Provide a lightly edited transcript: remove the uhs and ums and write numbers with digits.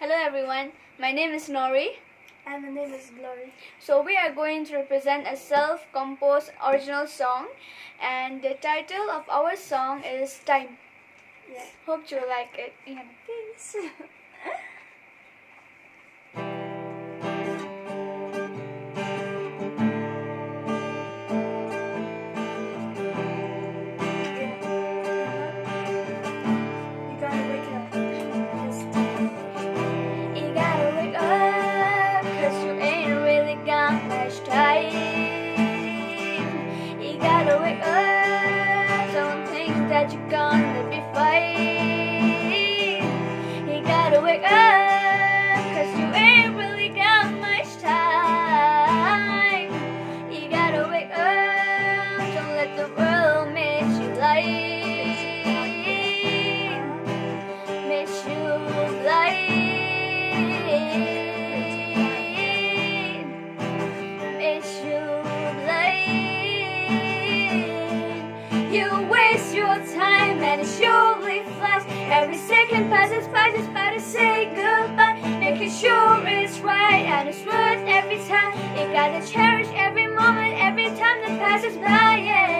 Hello everyone, my name is Noury. And my name is Glory. So we are going to represent a self-composed original song, and the title of our song is Time. Yeah. Hope you like it. Yeah, peace. You gotta wake up. You gotta wake up, 'cause you ain't really got much time. You gotta wake up, don't think that you're gonna be fine. You gotta wake up, 'cause you ain't really got much time. You gotta wake up, don't let the world make you blind. Make you blind. You waste your time and it surely flies. Every second passes by, just by to say goodbye. Making sure it's right and it's worth every time. You gotta cherish every moment, every time that passes by, yeah.